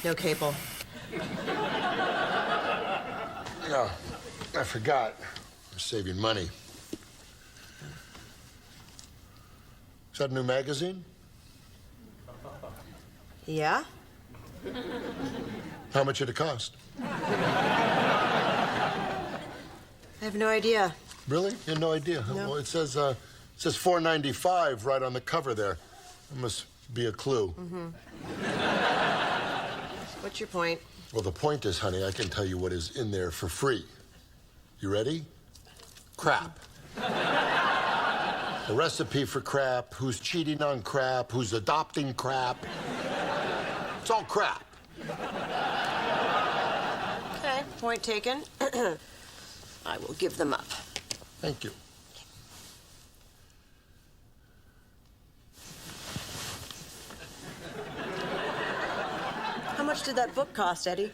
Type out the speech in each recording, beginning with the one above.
No cable. No, I forgot. I'm saving money. Is that a new magazine? Yeah? How much did it cost? I have no idea. Really? You have no idea? No. Well, it says $4.95 right on the cover there. That must be a clue. Mm-hmm. What's your point? Well, the point is, honey, I can tell you what is in there for free. You ready? Crap. A recipe for crap, who's cheating on crap, who's adopting crap. It's all crap. Okay, point taken. I will give them up. Thank you. How much did that book cost, Eddie?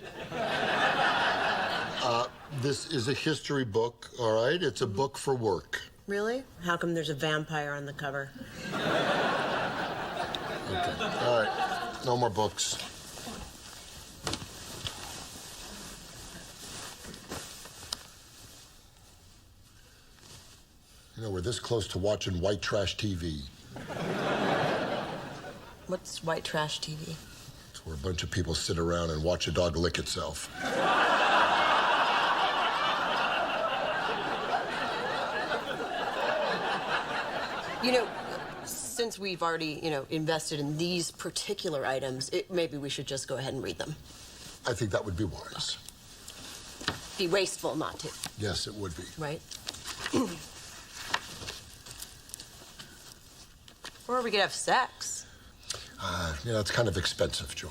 This is a history book, all right? It's a book for work. Really? How come there's a vampire on the cover? Okay, all right. No more books. You know, we're this close to watching white trash TV. What's white trash TV? It's where a bunch of people sit around and watch a dog lick itself. You know, since we've already, invested in these particular items, maybe we should just go ahead and read them. I think that would be wise. Be wasteful not to, Yes, it would be. right? Or we could have sex. It's kind of expensive, Joy.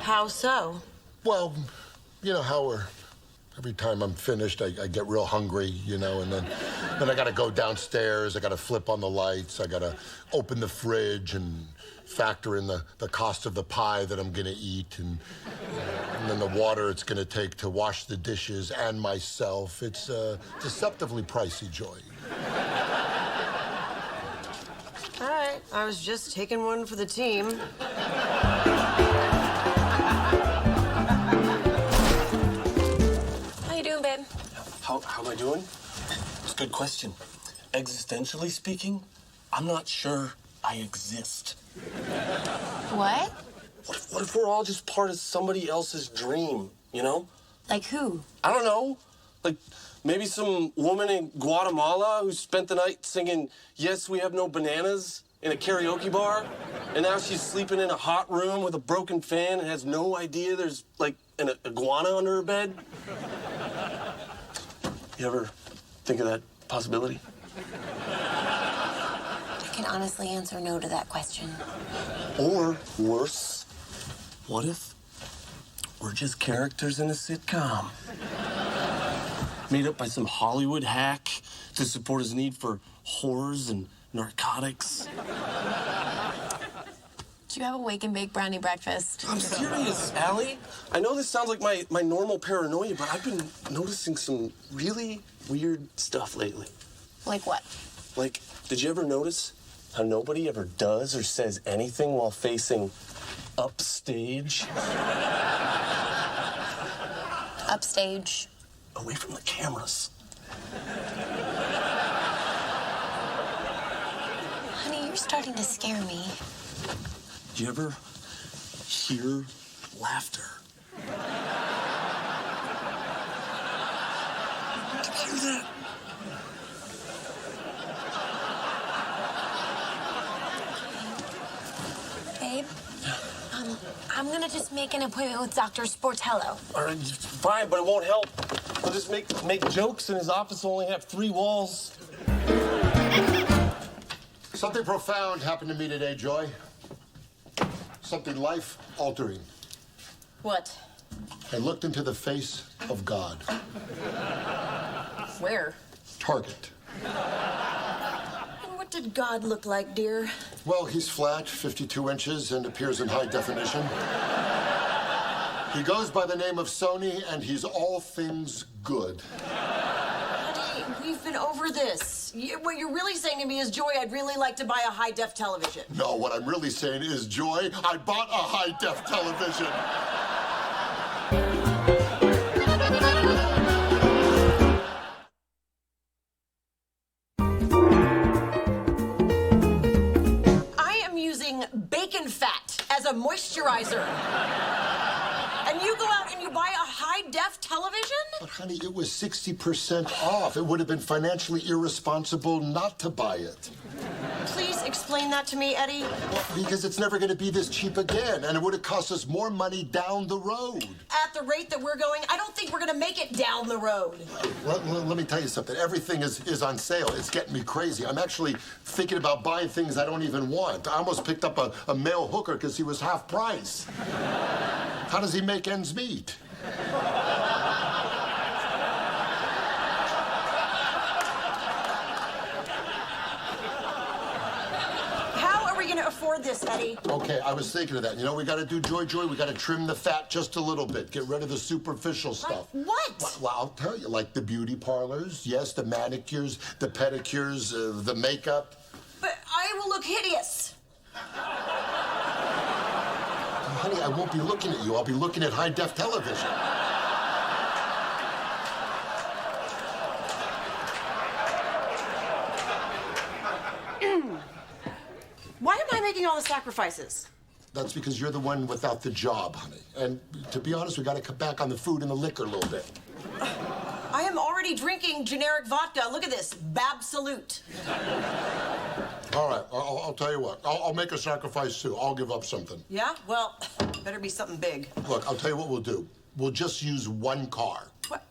How so? Well, you know how every time I'm finished, I get real hungry, and then I gotta go downstairs, I gotta flip on the lights, I gotta open the fridge and factor in the cost of the pie that I'm gonna eat, and then the water it's gonna take to wash the dishes and myself. It's deceptively pricey, Joy. All right, I was just taking one for the team. How you doing, babe? How am I doing? It's a good question. Existentially speaking, I'm not sure I exist. What? What if we're all just part of somebody else's dream, Like who? I don't know. Like maybe some woman in Guatemala who spent the night singing Yes, We Have No Bananas in a karaoke bar, and now she's sleeping in a hot room with a broken fan and has no idea there's like an iguana under her bed. You ever think of that possibility? I can honestly answer no to that question. Or worse, what if we're just characters in a sitcom? Made up by some Hollywood hack to support his need for whores and narcotics. Do you have a wake and bake brownie breakfast? I'm serious, Allie. I know this sounds like my normal paranoia, but I've been noticing some really weird stuff lately. Like what? Like, did you ever notice how nobody ever does or says anything while facing upstage? Upstage. Away from the cameras. Honey, you're starting to scare me. Do you ever hear laughter? Did you hear that? Babe? I'm gonna just make an appointment with Dr. Sportello. All right, fine, but it won't help. He'll just make jokes, and his office will only have 3 walls. Something profound happened to me today, Joy. Something life-altering. What? I looked into the face of God. Where? Target. And what did God look like, dear? Well, he's flat, 52 inches, and appears in high definition. He goes by the name of Sony, and he's all things good. Honey, we've been over this. What you're really saying to me is, Joy, I'd really like to buy a high-def television. No, what I'm really saying is, Joy, I bought a high-def television. I am using bacon fat as a moisturizer. And you go out and you buy a high-def television? But, honey, it was 60% off. It would have been financially irresponsible not to buy it. Please explain that to me, Eddie. Because it's never going to be this cheap again, and it would have cost us more money down the road. At the rate that we're going, I don't think we're going to make it down the road. Let me tell you something. Everything is on sale. It's getting me crazy. I'm actually thinking about buying things I don't even want. I almost picked up a male hooker because he was half price. How does he make ends meet? To afford this, Eddie. Okay, I was thinking of that. You know, we got to do, Joy, we got to trim the fat just a little bit. Get rid of the superficial stuff. Like what? Well, I'll tell you, like the beauty parlors, yes, the manicures, the pedicures, the makeup. But I will look hideous. Honey, I won't be looking at you. I'll be looking at high-def television. Why am I making all the sacrifices? That's because you're the one without the job, honey. And to be honest, we got to cut back on the food and the liquor a little bit. I am already drinking generic vodka. Look at this, Babsolute. All right, I'll tell you what. I'll make a sacrifice, too. I'll give up something. Yeah? Well, better be something big. Look, I'll tell you what we'll do. We'll just use one car. What?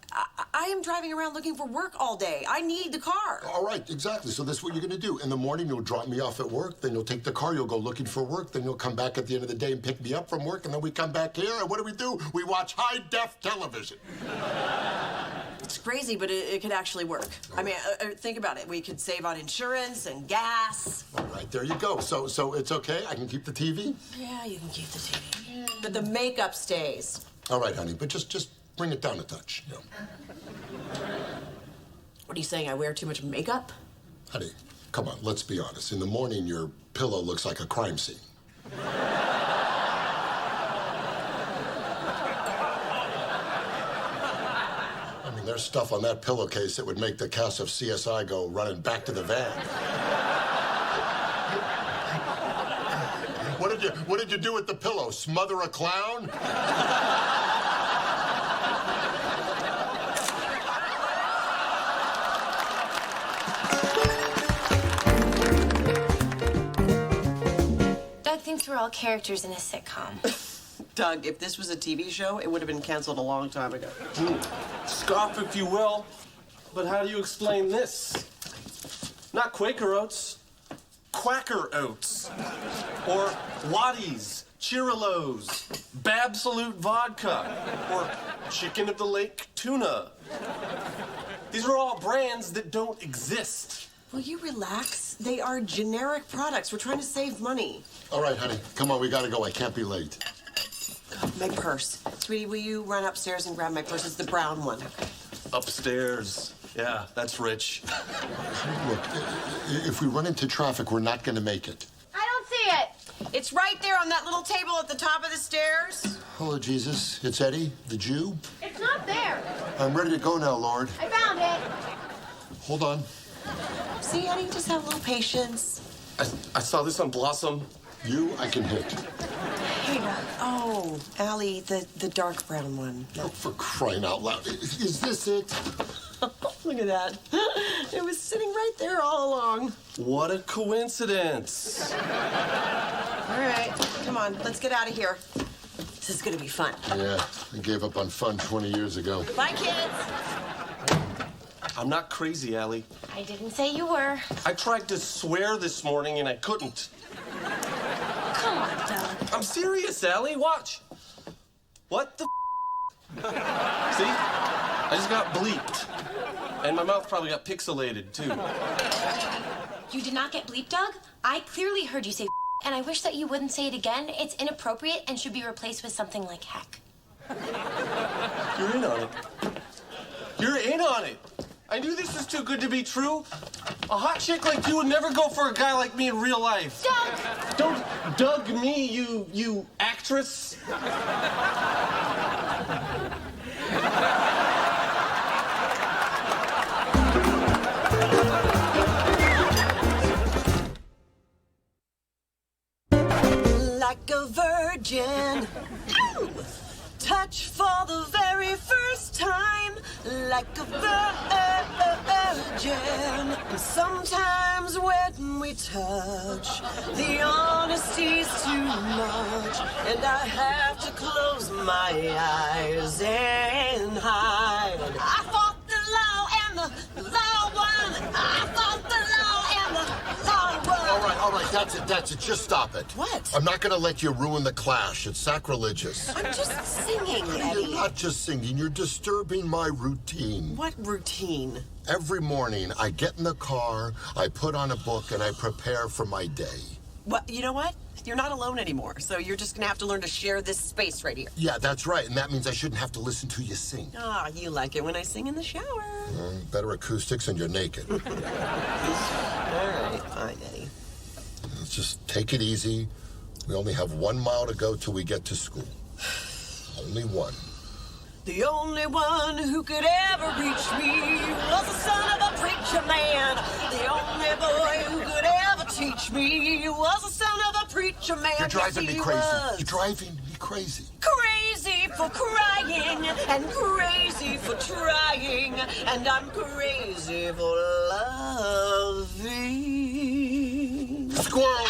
I am driving around looking for work all day. I need the car. All right, exactly. So this is what you're going to do. In the morning, you'll drop me off at work. Then you'll take the car. You'll go looking for work. Then you'll come back at the end of the day and pick me up from work. And then we come back here. And what do? We watch high-def television. It's crazy, but it could actually work. I mean, think about it. We could save on insurance and gas. All right, there you go. So it's okay? I can keep the TV? Yeah, you can keep the TV. But the makeup stays. All right, honey, but just bring it down a touch. You know. What are you saying? I wear too much makeup? Honey, come on, let's be honest. In the morning, your pillow looks like a crime scene. I mean, there's stuff on that pillowcase that would make the cast of CSI go running back to the van. What did you do with the pillow? Smother a clown? Doug thinks we're all characters in a sitcom. Doug, if this was a TV show, it would have been canceled a long time ago. Scoff, if you will. But how do you explain this? Not Quaker Oats, Quacker Oats. Or Waddies, Chirilos, Babsolute Vodka. Or Chicken of the Lake Tuna. These are all brands that don't exist. Will you relax? They are generic products. We're trying to save money. All right, honey, come on, we gotta go. I can't be late. My purse. Sweetie, will you run upstairs and grab my purse? It's the brown one. Upstairs. Yeah, that's rich. Look, if we run into traffic, we're not gonna make it. I don't see it. It's right there on that little table at the top of the stairs. Hello, Jesus. It's Eddie, the Jew. It's not there. I'm ready to go now, Lord. I found it. Hold on. See, Eddie, just have a little patience. I saw this on Blossom. You, I can hit. Hey, oh, Allie, the dark brown one. Oh, for crying out loud. Is this it? Look at that. It was sitting right there all along. What a coincidence. All right, come on, let's get out of here. This is gonna be fun. Yeah, I gave up on fun 20 years ago. Bye, kids. I'm not crazy, Allie. I didn't say you were. I tried to swear this morning and I couldn't. Come on, Doug. I'm serious, Allie. Watch. What the See? I just got bleeped. And my mouth probably got pixelated, too. You did not get bleeped, Doug? I clearly heard you say and I wish that you wouldn't say it again. It's inappropriate and should be replaced with something like heck. You're in on it. You're in on it. I knew this was too good to be true. A hot chick like you would never go for a guy like me in real life. Doug! Don't Doug me, you actress. Like a virgin. Ow! Touch for the very first time. Like a virgin. And sometimes when we touch, the honesty's too much. And I have to close my eyes and hide. I fought the law and the law won. I fought the law and the law won. All right, that's it. Just stop it. What? I'm not gonna let you ruin the clash. It's sacrilegious. I'm just singing, Eddie. You're not just singing, you're disturbing my routine. What routine? Every morning, I get in the car, I put on a book, and I prepare for my day. What? You know what? You're not alone anymore, so you're just gonna have to learn to share this space right here. Yeah, that's right, and that means I shouldn't have to listen to you sing. Ah, you like it when I sing in the shower. Better acoustics and you're naked. All right, fine, Eddie. Let's just take it easy. We only have 1 mile to go till we get to school. Only one. The only one who could ever reach me was the son of a preacher man. The only boy who could ever teach me was the son of a preacher man. You're driving Yes, me he crazy. was. You're driving me crazy. Crazy for crying and crazy for trying, and I'm crazy for loving. Squirrel!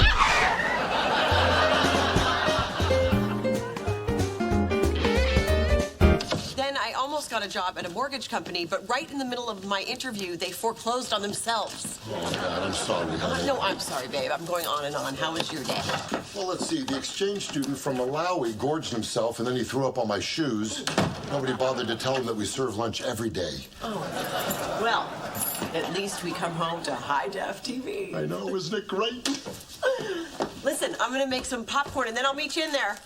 Then I almost got a job at a mortgage company, but right in the middle of my interview, they foreclosed on themselves. Oh, God, I'm sorry, honey. No, I'm sorry, babe. I'm going on and on. How was your day? Well, let's see. The exchange student from Malawi gorged himself, and then he threw up on my shoes. Nobody bothered to tell him that we serve lunch every day. Well, at least we come home to high-def TV. I know, isn't it great? Listen, I'm gonna make some popcorn, and then I'll meet you in there.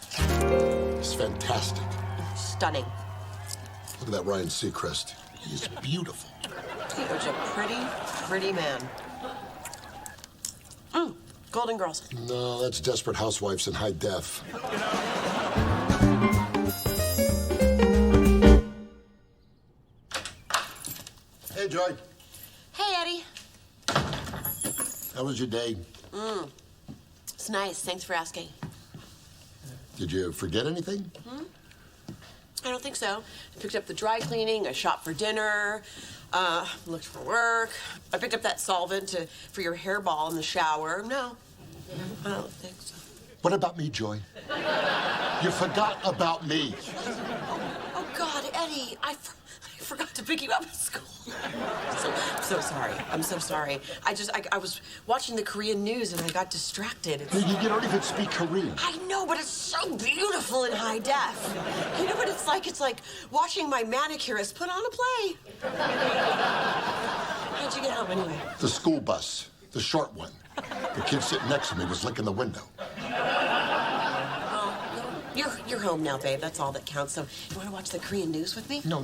It's fantastic. Stunning. Look at that Ryan Seacrest. He's beautiful. Such a pretty, pretty man. Golden Girls. No, that's Desperate Housewives in high def. Hey, Joy. Hey, Eddie. How was your day? It's nice. Thanks for asking. Did you forget anything? I don't think so. I picked up the dry cleaning. I shopped for dinner. Looked for work. I picked up that solvent for your hairball in the shower. No, I don't think so. What about me, Joy? You forgot about me. Oh God, Eddie, I forgot to pick you up at school. I'm so sorry. I'm so sorry. I was watching the Korean news and I got distracted. You don't even speak Korean. I know, but it's so beautiful in high def. You know what it's like? It's like watching my manicurist put on a play. How'd you get home anyway? The school bus, the short one. The kid sitting next to me was licking the window. You're home now, babe. That's all that counts. So, you want to watch the Korean news with me? No.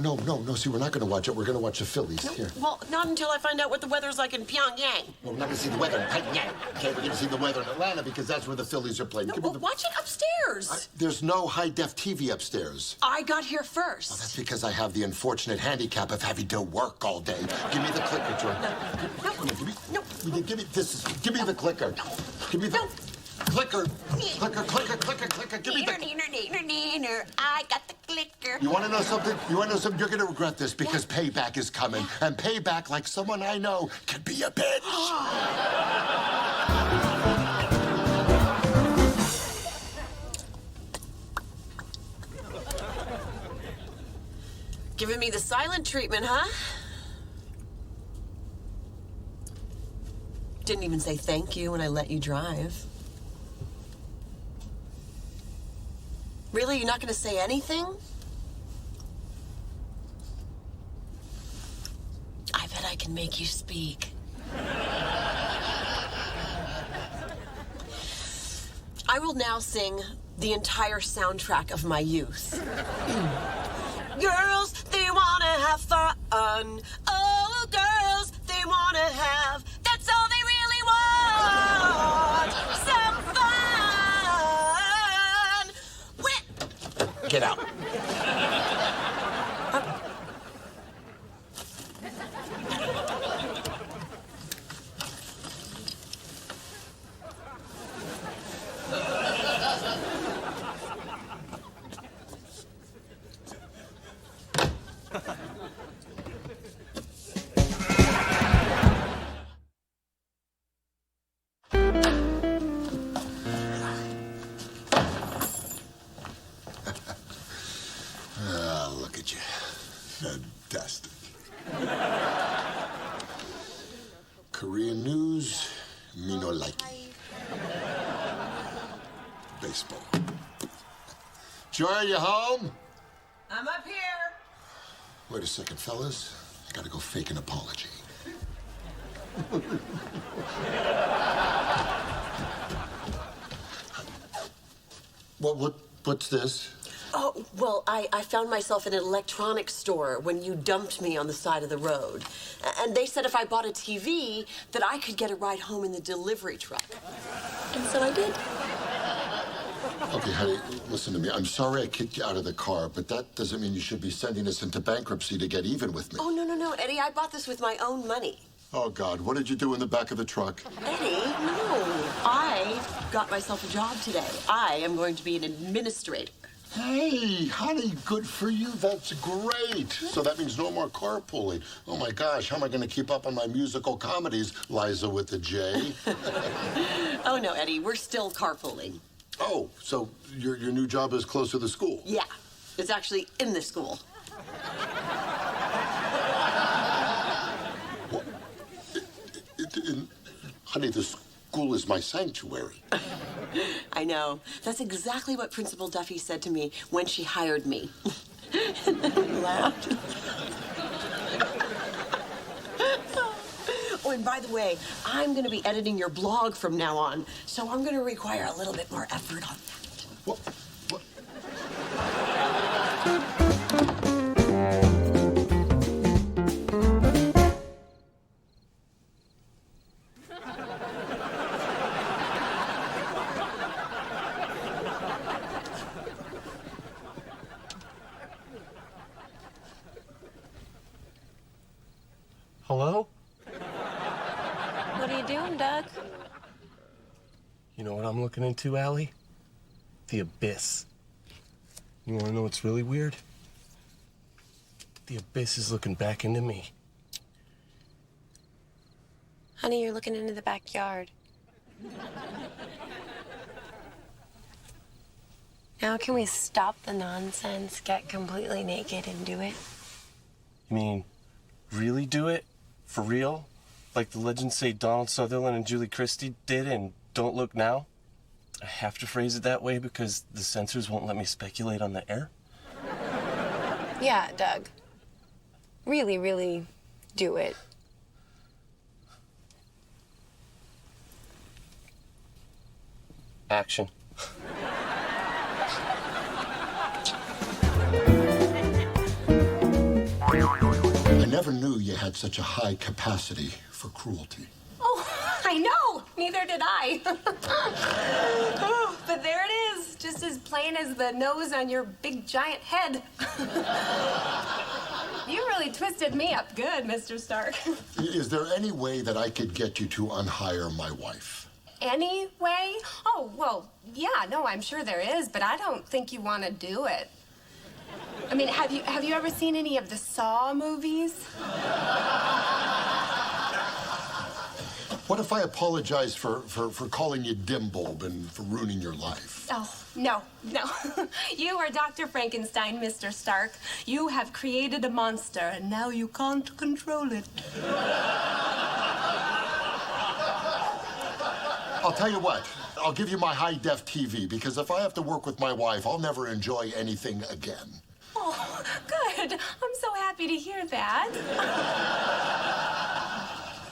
See, we're not going to watch it. We're going to watch the Phillies. Here. Well, not until I find out what the weather's like in Pyongyang. Well, we're not going to see the weather in Pyongyang. Okay, we're going to see the weather in Atlanta because that's where the Phillies are playing. No, well, watch it upstairs. There's no high-def TV upstairs. I got here first. Well, that's because I have the unfortunate handicap of having to work all day. Give me the clicker, Joy. Give me the clicker. Give me the clicker. Clicker. Give me the. I got the clicker. You want to know something? You're going to regret this because payback is coming. And payback, like someone I know, can be a bitch. Giving me the silent treatment, huh? Didn't even say thank you when I let you drive. Really? You're not going to say anything? I bet I can make you speak. I will now sing the entire soundtrack of my youth. Girls, they want to have fun. Oh, girls. they want to have. That's all they really want. Some fun. Get out. Look at you. Fantastic. Korean news, me no like it. Baseball. Joy, you home? I'm up here. Wait a second, fellas. I gotta go fake an apology. What's this? Oh, well, I found myself in an electronics store when you dumped me on the side of the road. And they said if I bought a TV, that I could get a ride home in the delivery truck. And so I did. Okay, honey, listen to me. I'm sorry I kicked you out of the car, but that doesn't mean you should be sending us into bankruptcy to get even with me. Oh, no, Eddie. I bought this with my own money. Oh, God, what did you do in the back of the truck? Eddie, no. I got myself a job today. I am going to be an administrator. Hey, honey, good for you. That's great. So that means no more carpooling. Oh, my gosh, how am I going to keep up on my musical comedies, Liza with the J? Oh, no, Eddie, we're still carpooling. Oh, so your new job is close to the school? Yeah, it's actually in the school. What? Honey, the school is my sanctuary. I know. That's exactly what Principal Duffy said to me when she hired me. And then we laughed. Oh, and by the way, I'm going to be editing your blog from now on, so I'm going to require a little bit more effort on that. What? Hello? What are you doing, Doug? You know what I'm looking into, Allie? The abyss. You wanna know what's really weird? The abyss is looking back into me. Honey, you're looking into the backyard. Now can we stop the nonsense, get completely naked, and do it? You mean, really do it? For real? Like the legends say Donald Sutherland and Julie Christie did in Don't Look Now? I have to phrase it that way because the censors won't let me speculate on the air? Yeah, Doug. Really, really do it. Action. I never knew you had such a high capacity for cruelty. Oh, I know. Neither did I. Oh, but there it is, just as plain as the nose on your big giant head. You really twisted me up good, Mr. Stark. Is there any way that I could get you to unhire my wife? Any way? Oh, well, yeah, no, I'm sure there is, but I don't think you want to do it. I mean, have you ever seen any of the Saw movies? What if I apologize for calling you Dimbulb and for ruining your life? Oh, no. You are Dr. Frankenstein, Mr. Stark. You have created a monster, and now you can't control it. I'll tell you what. I'll give you my high-def TV, because if I have to work with my wife, I'll never enjoy anything again. Oh, good. I'm so happy to hear that.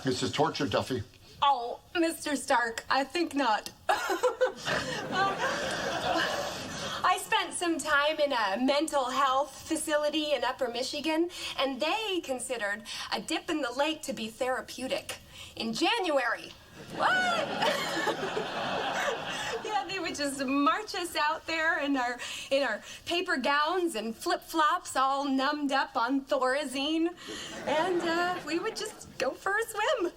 This is torture, Duffy. Oh, Mr. Stark, I think not. Well, I spent some time in a mental health facility in Upper Michigan, and they considered a dip in the lake to be therapeutic. In January. What? Yeah, they would just march us out there in our paper gowns and flip-flops, all numbed up on Thorazine, and we would just go for a swim.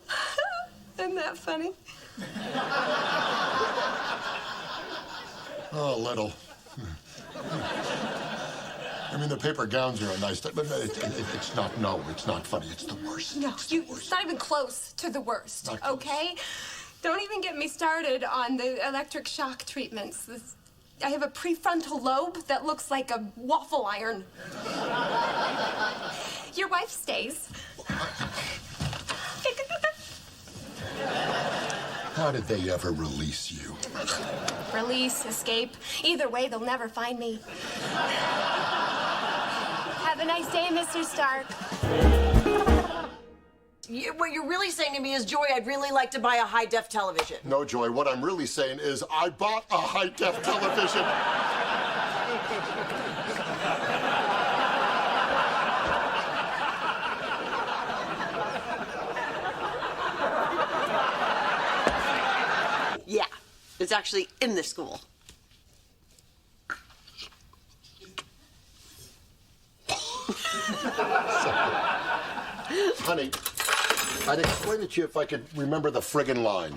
Isn't that funny? Oh, a little. I mean, the paper gowns are a nice thing, but it's not, no, it's not funny. It's the worst. No, it's the worst. it's not even close to the worst, Not close. okay? Don't even get me started on the electric shock treatments. I have a prefrontal lobe that looks like a waffle iron. Your wife stays. How did they ever release you? Release, escape. Either way, they'll never find me. Have a nice day, Mr. Stark. What you're really saying to me is, Joy, I'd really like to buy a high-def television. No, Joy, what I'm really saying is I bought a high-def television. Yeah, it's actually in the school. Honey, I'd explain it to you if I could remember the friggin' line.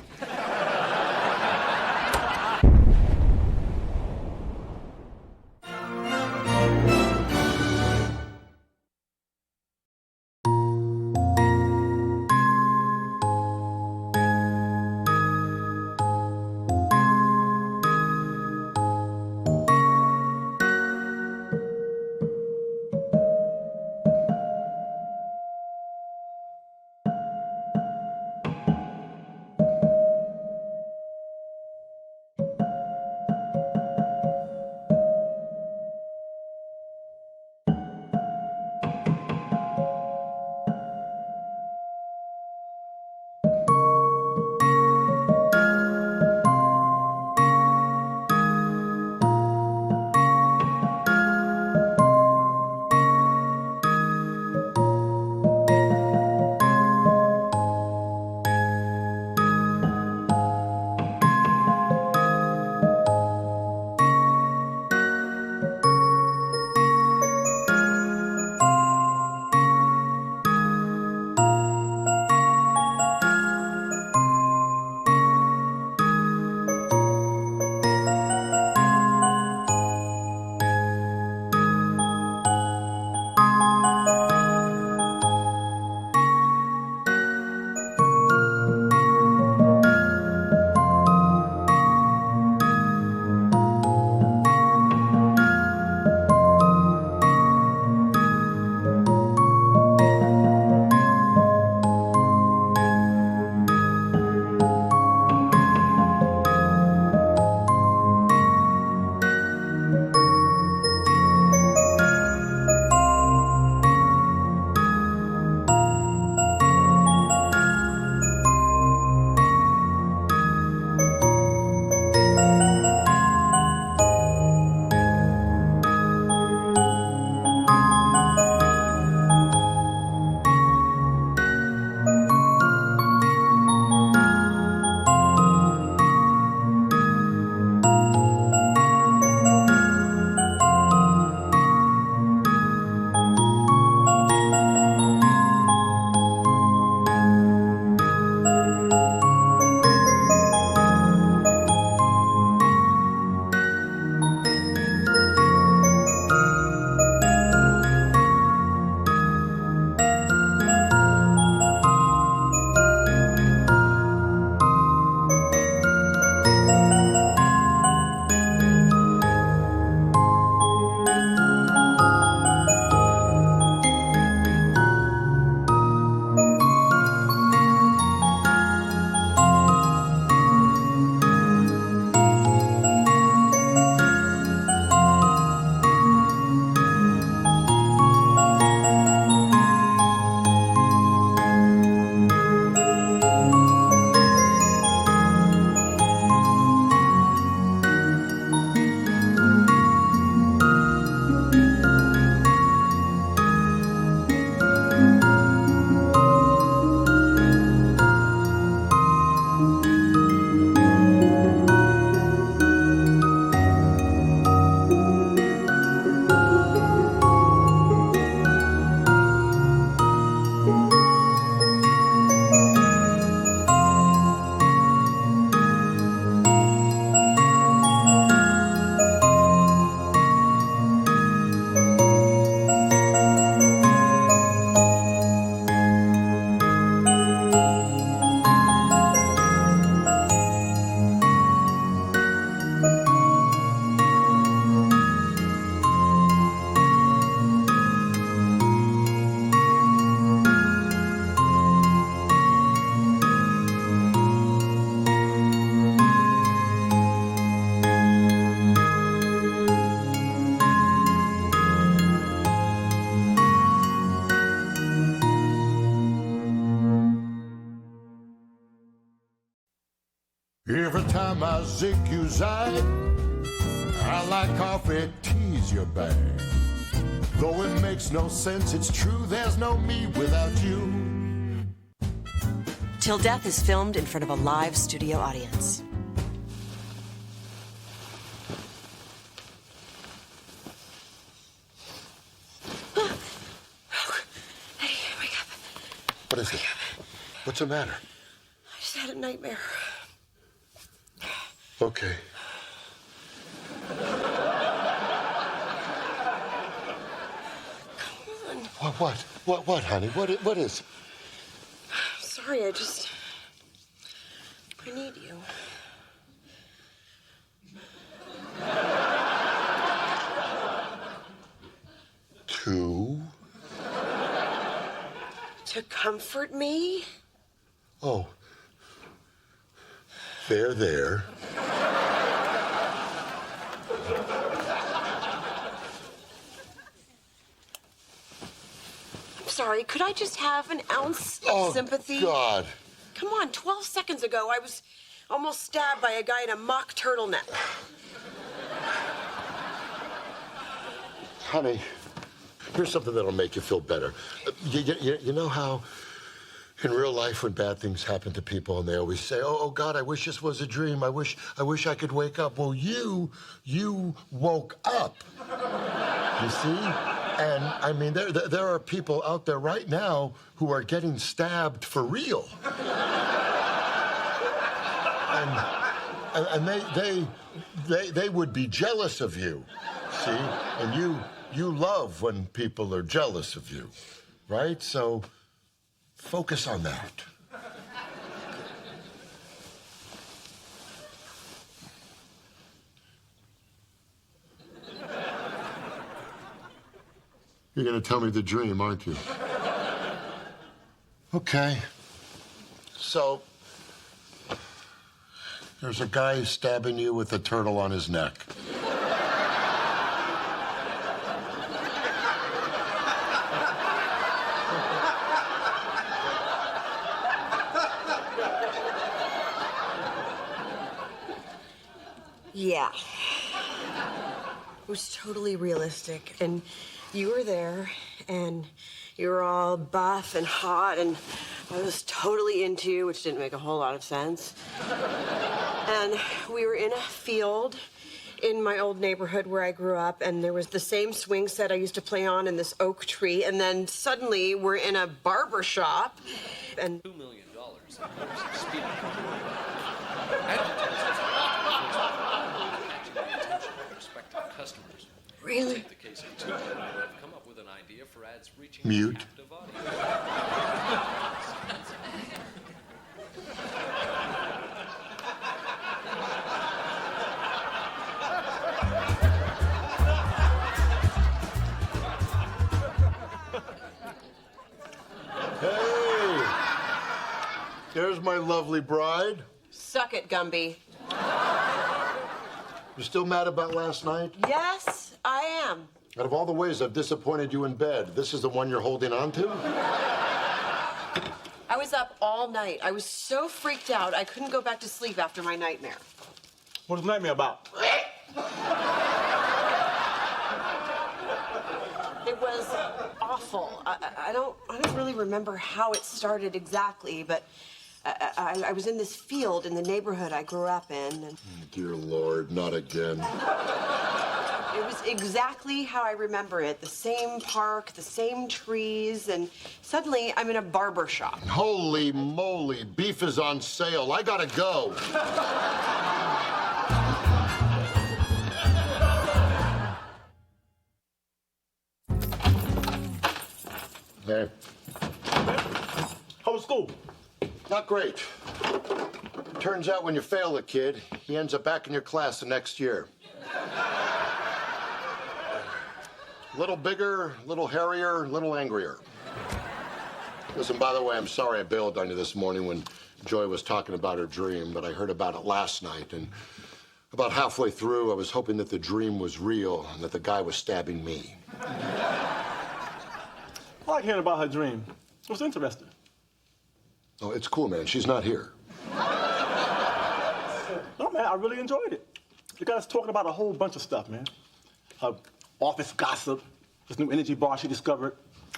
Every time I zig you zag, I like coffee, tease your bag. Though it makes no sense, it's true, there's no me without you. Till Death is filmed in front of a live studio audience. Eddie, wake up. What is it? What's the matter? I just had a nightmare. Okay. What, honey? What is? Sorry, I need you. To comfort me? Oh. There. Sorry, could I just have an ounce of sympathy? Oh, God. Come on, 12 seconds ago, I was almost stabbed by a guy in a mock turtleneck. Honey, here's something that'll make you feel better. You know how in real life when bad things happen to people and they always say, oh God, I wish this was a dream. I wish I could wake up. Well, you woke up. You see? And I mean, there are people out there right now who are getting stabbed for real. And they would be jealous of you. See? And you love when people are jealous of you, right? So focus on that. You're going to tell me the dream, aren't you? Okay. So, there's a guy stabbing you with a turtle on his neck. Yeah. It was totally realistic, and you were there, and you were all buff and hot, and I was totally into you, which didn't make a whole lot of sense. And we were in a field in my old neighborhood where I grew up, and there was the same swing set I used to play on in this oak tree, and then suddenly we're in a barber shop, and $2 million in speeding. Advertisers are catching the attention of prospective customers. Really? Take the case of two men who have come up with an idea for ads reaching Mute. a captive audience. Hey! There's my lovely bride. suck it, Gumby. You still mad about last night? Yes, I am. Out of all the ways I've disappointed you in bed, this is the one you're holding on to? I was up all night. I was so freaked out, I couldn't go back to sleep after my nightmare. What was the nightmare about? It was awful. I don't really remember how it started exactly, but I was in this field in the neighborhood I grew up in. And Dear Lord, not again. it was exactly how I remember it. The same park, the same trees, and suddenly I'm in a barber shop. Holy moly, beef is on sale. I gotta go. Hey. How was school? Not great. Turns out when you fail a kid, he ends up back in your class the next year. A little bigger, a little hairier, a little angrier. Listen, by the way, I'm sorry I bailed on you this morning when Joy was talking about her dream, but I heard about it last night, and about halfway through, I was hoping that the dream was real and that the guy was stabbing me. I like hearing about her dream. It was interesting. Oh, it's cool, man. She's not here. man. I really enjoyed it. You got us talking about a whole bunch of stuff, man. Office gossip, this new energy bar she discovered,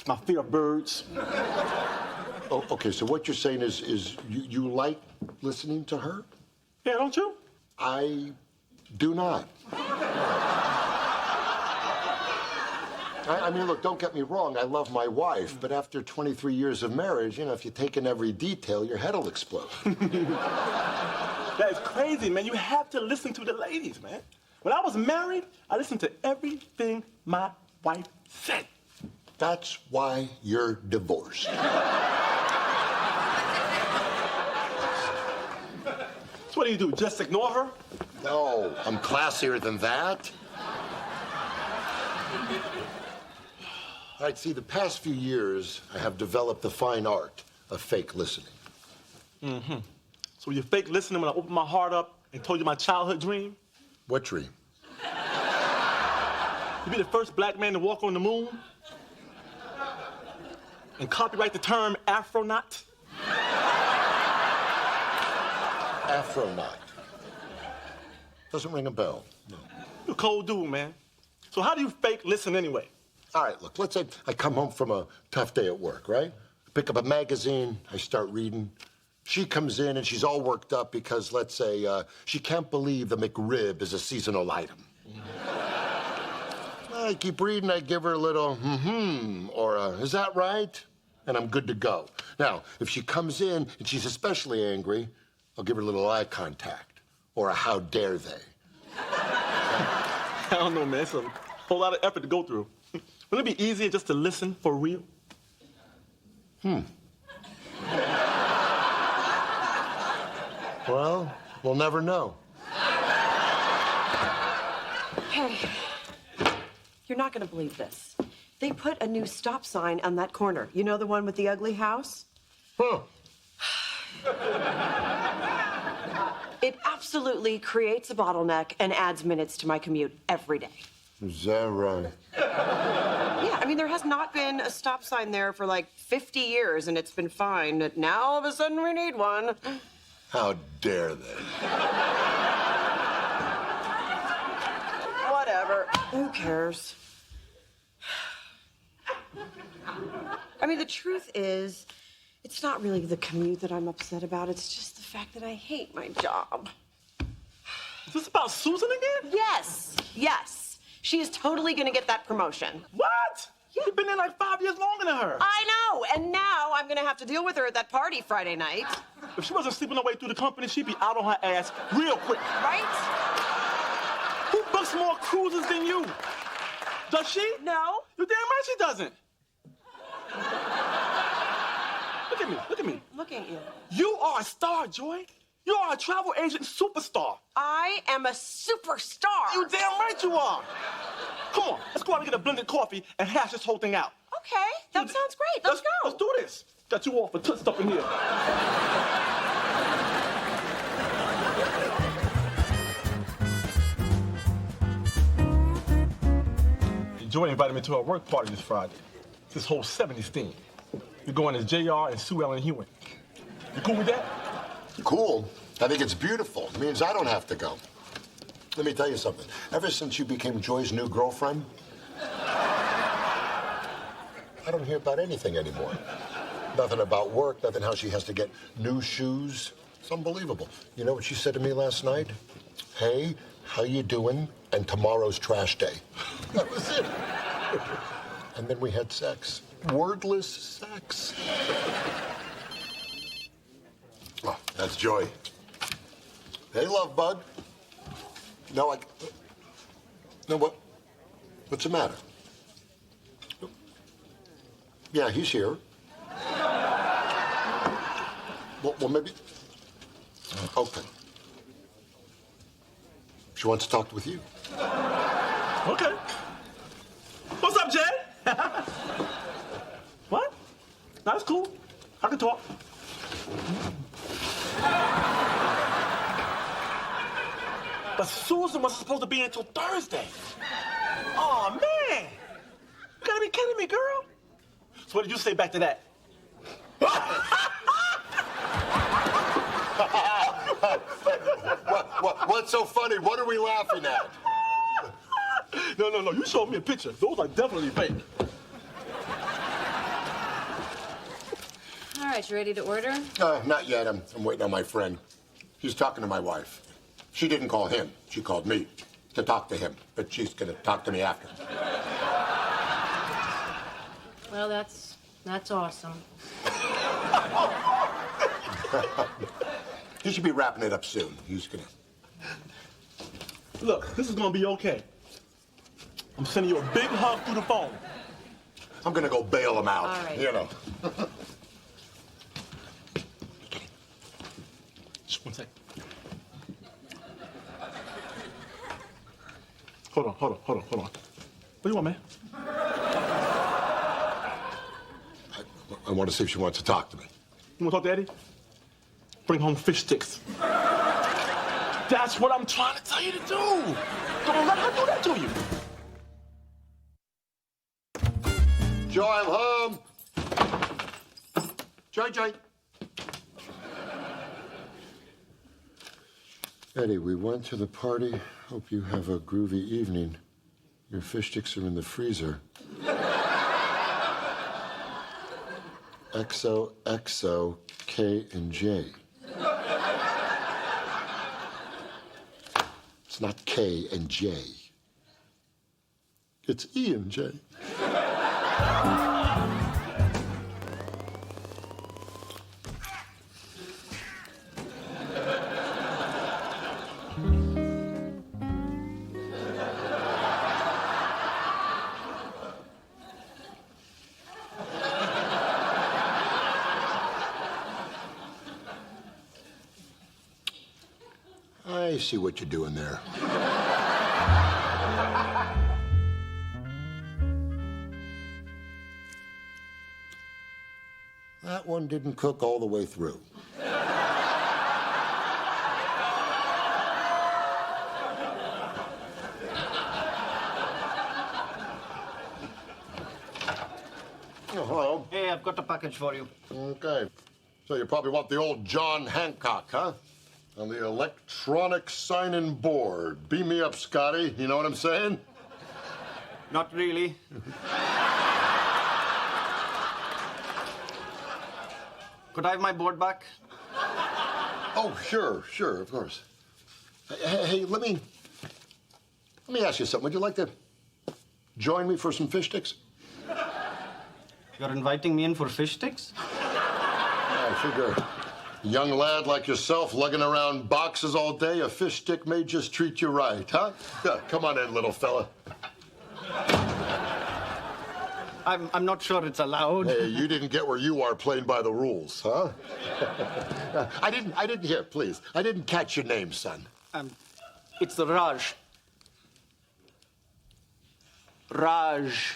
my fear of birds. Oh, okay, so what you're saying is you like listening to her? Yeah, don't you? I do not. I mean, look, don't get me wrong. I love my wife, but after 23 years of marriage, you know, if you take in every detail, your head will explode. That is crazy, man. You have to listen to the ladies, man. When I was married, I listened to everything my wife said. That's why you're divorced. So what do? Just ignore her? No, I'm classier than that. All right, see, the past few years, I have developed the fine art of fake listening. Mm-hmm. So you fake listening when I opened my heart up and told you my childhood dream? What dream? To be the first black man to walk on the moon? And copyright the term Afronaut? Afronaut. Doesn't ring a bell. No. You're a cold dude, man. So how do you fake listen anyway? All right, look, let's say I come home from a tough day at work, right? I pick up a magazine, I start reading. She comes in and she's all worked up because, let's say, she can't believe the McRib is a seasonal item. I keep reading, I give her a little, or is that right? And I'm good to go. Now, if she comes in and she's especially angry, I'll give her a little eye contact, or a how dare they. I don't know, man. It's a whole lot of effort to go through. Wouldn't it be easier just to listen for real? Well, we'll never know. Hey, you're not gonna believe this. They put a new stop sign on that corner. You know the one with the ugly house? Huh. It absolutely creates a bottleneck and adds minutes to my commute every day. Is that right? Yeah, I mean, there has not been a stop sign there for like 50 years, and it's been fine. And now all of a sudden we need one. How dare they? Whatever. Who cares? I mean, the truth is, it's not really the commute that I'm upset about. It's just the fact that I hate my job. Is this about Susan again? Yes, yes. She is totally gonna get that promotion. What? Yeah. You've been there like 5 years longer than her. I know, and now I'm gonna have to deal with her at that party Friday night. If she wasn't sleeping her way through the company, she'd be out on her ass real quick. Right? Who books more cruises than you? Does she? No. You're damn right she doesn't. Look at me, look at me. Look at you. You are a star, Joy. You are a travel agent superstar. I am a superstar. You damn right you are. Come on, let's go out and get a blended coffee and hash this whole thing out. Okay, that sounds great. Let's go. Let's do this. Got you all for toot stuff in here. Joy invited me to her work party this Friday. It's this whole 70s theme. We're going as JR and Sue Ellen Hewitt. You cool with that? Cool. I think it's beautiful. It means I don't have to go. Let me tell you something. Ever since you became Joy's new girlfriend, I don't hear about anything anymore. Nothing about work, nothing how she has to get new shoes. It's unbelievable. You know what she said to me last night? Hey, how you doing? And tomorrow's trash day. That was it. And then we had sex. Wordless sex. Oh, that's Joy. Hey, love bug. No, what? What's the matter? Yeah, he's here. Well, maybe. Okay. She wants to talk with you. Okay. What's up, Jay? What? That's cool. I can talk. But Susan was supposed to be until Thursday. Oh man! You gotta be kidding me, girl. So what did you say back to that? What so funny? What are we laughing at? No. You showed me a picture. Those are definitely fake. All right, you ready to order? Not yet. I'm waiting on my friend. He's talking to my wife. She didn't call him. She called me to talk to him. But she's going to talk to me after. Well, that's awesome. He should be wrapping it up soon. He's going to... Look, this is gonna be okay. I'm sending you a big hug through the phone. I'm going to go bail him out. All right. You know. Just 1 second. Hold on. What do you want, man? I want to see if she wants to talk to me. You want to talk to Eddie? Bring home fish sticks. That's what I'm trying to tell you to do. Don't let her do that to you. Joy, I'm home. Joy. Eddie, we went to the party. Hope you have a groovy evening. Your fish sticks are in the freezer. XOXO, K and J. It's not K and J. It's E and J. I see what you're doing there. That one didn't cook all the way through. Oh, hello. Hey, I've got a package for you. Okay. So you probably want the old John Hancock, huh? On the electronic sign-in board. Beam me up, Scotty. You know what I'm saying? Not really. Could I have my board back? Oh, sure, of course. Hey, let me ask you something. Would you like to join me for some fish sticks? You're inviting me in for fish sticks? I figure a young lad like yourself lugging around boxes all day, a fish stick may just treat you right, huh? Yeah, come on in, little fella. I'm not sure it's allowed. Hey, you didn't get where you are playing by the rules, huh? I didn't hear, please. I didn't catch your name, son. It's Raj. Raj.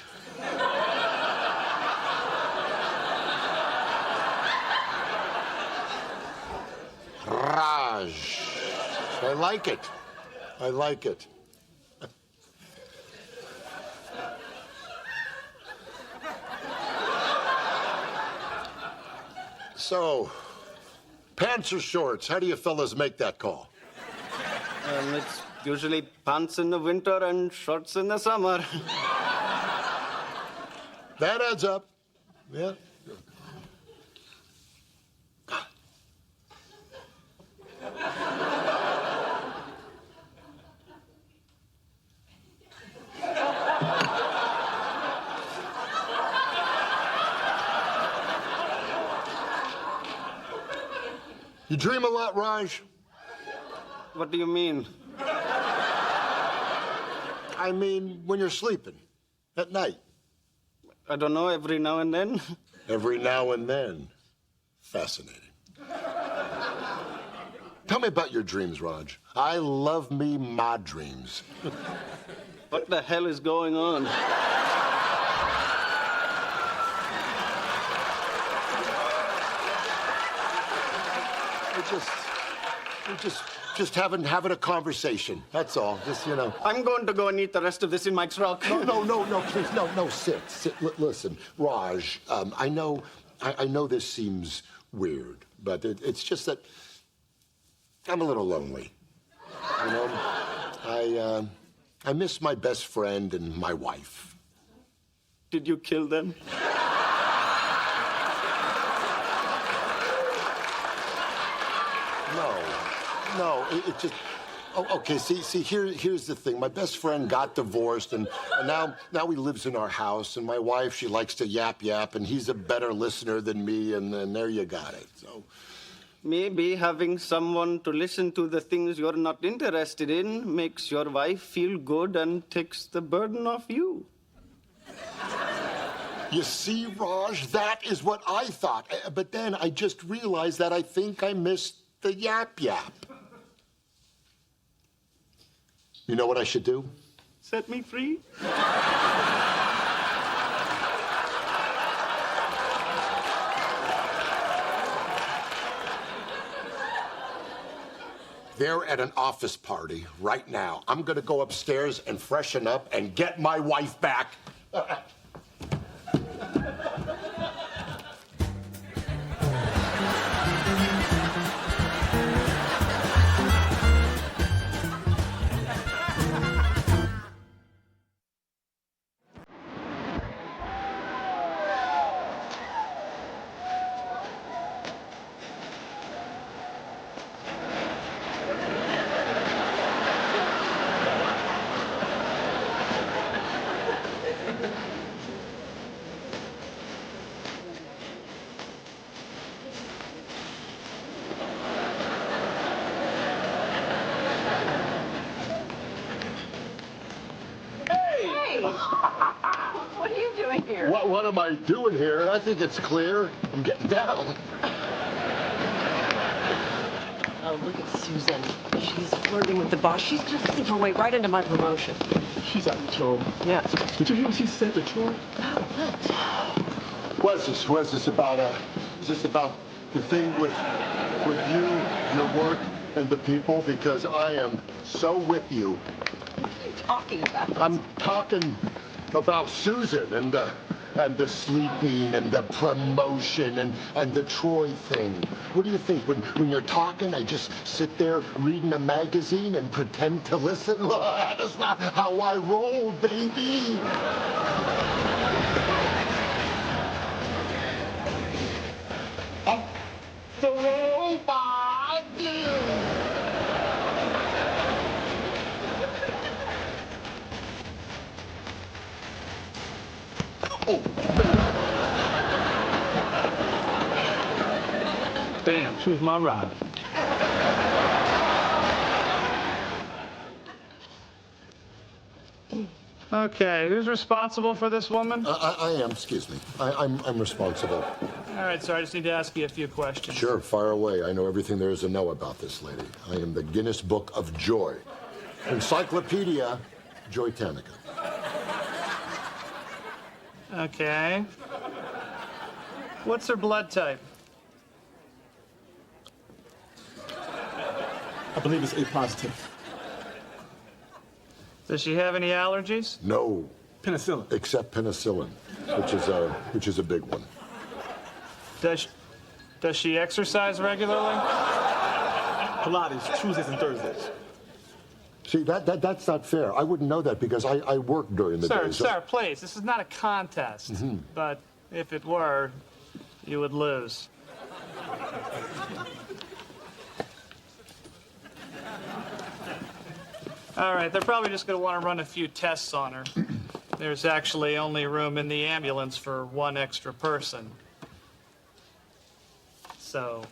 Raj. I like it. I like it. So, pants or shorts? How do you fellas make that call? It's usually pants in the winter and shorts in the summer. That adds up. Yeah. You dream a lot, Raj? What do you mean? I mean, when you're sleeping, at night. I don't know, every now and then. Every now and then. Fascinating. Tell me about your dreams, Raj. I love me my dreams. What the hell is going on? We're just having a conversation. That's all. Just, you know. I'm going to go and eat the rest of this in my truck. No, please, no, sit. Listen, Raj, I know this seems weird, but it's just that I'm a little lonely. You know, I miss my best friend and my wife. Did you kill them? No, it just... Oh, okay, see, here's the thing. My best friend got divorced, and now he lives in our house, and my wife, she likes to yap, and he's a better listener than me, and there you got it, so... Maybe having someone to listen to the things you're not interested in makes your wife feel good and takes the burden off you. You see, Raj, that is what I thought. But then I just realized that I think I missed the yap. You know what I should do? Set me free. They're at an office party right now. I'm gonna go upstairs and freshen up and get my wife back. What are you doing here? What am I doing here? I think it's clear. I'm getting down. Oh, look at Susan. She's flirting with the boss. She's just slipping her way right into my promotion. She's out of control. Yeah. Did you hear what she said to Troy? What's this about? Is this about the thing with you, your work, and the people? Because I am so with you. What are you talking about? I'm talking about Susan and the sleeping and the promotion and the Troy thing. What do you think? When you're talking, I just sit there reading a magazine and pretend to listen? That's not how I roll, baby. The robot. Oh, Damn, she was my ride. Okay, who's responsible for this woman? I am, excuse me. I'm responsible. All right, sir, I just need to ask you a few questions. Sure, fire away. I know everything there is to know about this lady. I am the Guinness Book of Joy. Encyclopedia Joy Tanica. Okay. What's her blood type? I believe it's A positive. Does she have any allergies? No, Penicillin. except penicillin, which is a big one. Does she exercise regularly? Pilates, Tuesdays and Thursdays. See, that's not fair. I wouldn't know that because I work during the day. Sir, please, this is not a contest. But if it were, you would lose. All right, they're probably just going to want to run a few tests on her. There's actually only room in the ambulance for one extra person. So...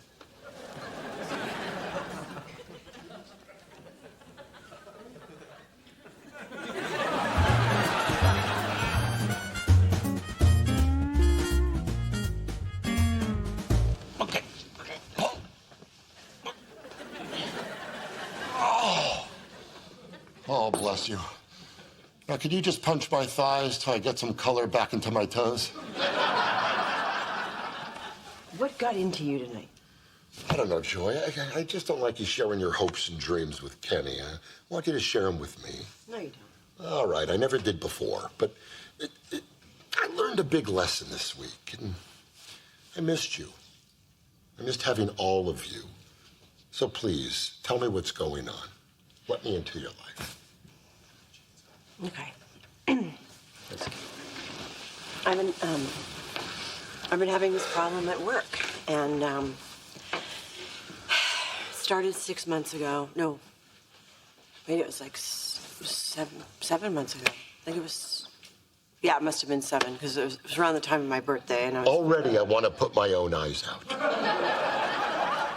Oh, bless you. Now, could you just punch my thighs till I get some color back into my toes? What got into you tonight? I don't know, Joy. I just don't like you sharing your hopes and dreams with Kenny. I want you to share them with me. No, you don't. All right, I never did before, but I learned a big lesson this week, and I missed you. I missed having all of you. So please, tell me what's going on. let me into your life. Okay. I've been having this problem at work, and started 6 months ago. No, maybe it was like 7 months ago. I think it was. Yeah, it must have been 7 because it was around the time of my birthday, and I was. Already, I want to put my own eyes out.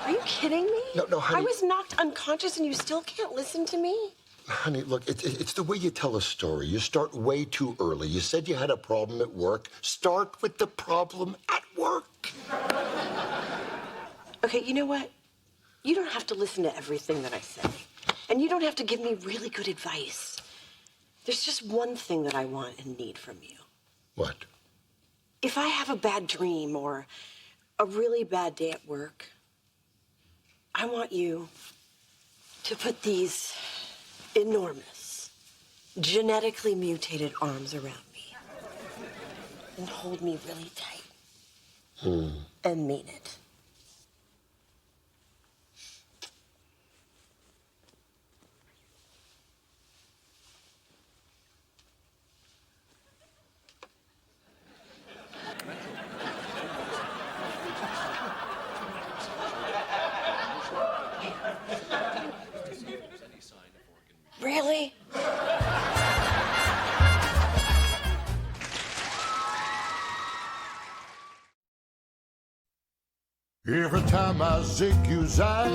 Are you kidding me? No, honey. I was knocked unconscious, and you still can't listen to me? Honey, look, it's the way you tell a story. You start way too early. You said you had a problem at work. Start with the problem at work. Okay, you know what? You don't have to listen to everything that I say. And you don't have to give me really good advice. There's just one thing that I want and need from you. What? If I have a bad dream or a really bad day at work, I want you to put these enormous, genetically mutated arms around me and hold me really tight and mean it. Really? Every time I zig you zag,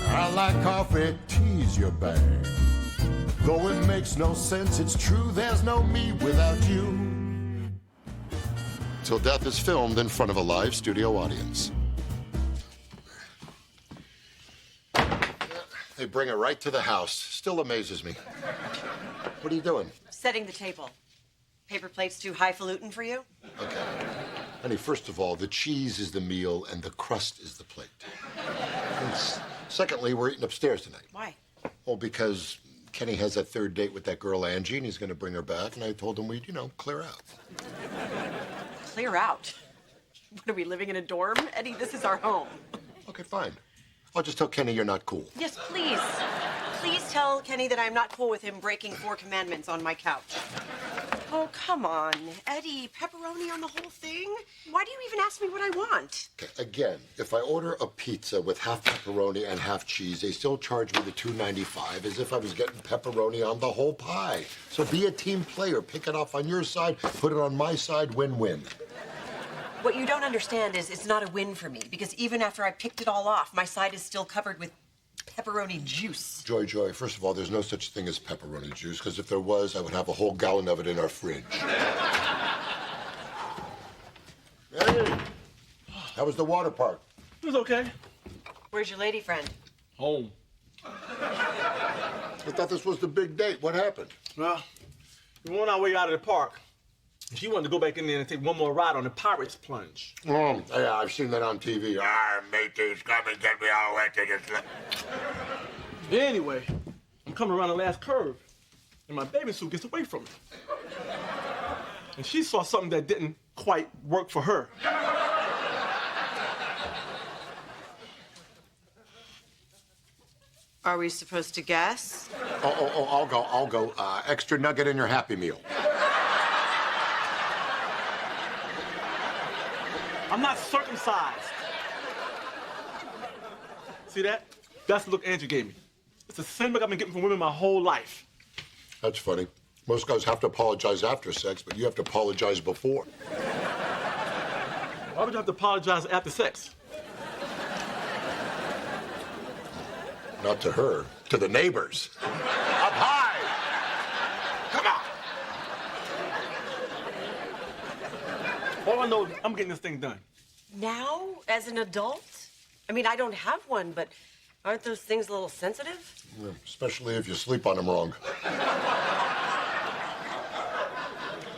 I like coffee, tease your bag. Though it makes no sense, it's true, there's no me without you. Till Death is filmed in front of a live studio audience. They bring it right to the house. Still amazes me. What are you doing? Setting the table. Paper plates too highfalutin for you? Okay. Honey, first of all, the cheese is the meal and the crust is the plate. And secondly, we're eating upstairs tonight. Why? Well, because Kenny has that third date with that girl, Angie, and he's going to bring her back, and I told him we'd, clear out. Clear out? What, are we living in a dorm? Eddie, this is our home. Okay, fine. I'll just tell Kenny you're not cool. Yes, please. Please tell Kenny that I'm not cool with him breaking 4 commandments on my couch. Oh, come on. Eddie, pepperoni on the whole thing? Why do you even ask me what I want? Okay, again, if I order a pizza with half pepperoni and half cheese, they still charge me the $2.95 as if I was getting pepperoni on the whole pie. So be a team player. Pick it off on your side, put it on my side, win-win. What you don't understand is it's not a win for me, because even after I picked it all off, my side is still covered with pepperoni juice. Joy, first of all, there's no such thing as pepperoni juice, because if there was, I would have a whole gallon of it in our fridge. Hey, how was the water park? It was okay. Where's your lady friend? Home. I thought this was the big date. What happened? Well, we were on our way out of the park. She wanted to go back in there and take one more ride on the Pirates Plunge. Oh, yeah, I've seen that on TV. Mateys, come and get me all wet. Anyway, I'm coming around the last curve, and my bathing suit gets away from me. And she saw something that didn't quite work for her. Are we supposed to guess? I'll go. Extra nugget in your Happy Meal. I'm not circumcised. See that? That's the look Andrew gave me. It's the same look I've been getting from women my whole life. That's funny. Most guys have to apologize after sex, but you have to apologize before. Why would you have to apologize after sex? Not to her, to the neighbors. Up high! Come on! All I know is I'm getting this thing done. Now, as an adult? I mean, I don't have one, but aren't those things a little sensitive? Yeah, especially if you sleep on them wrong.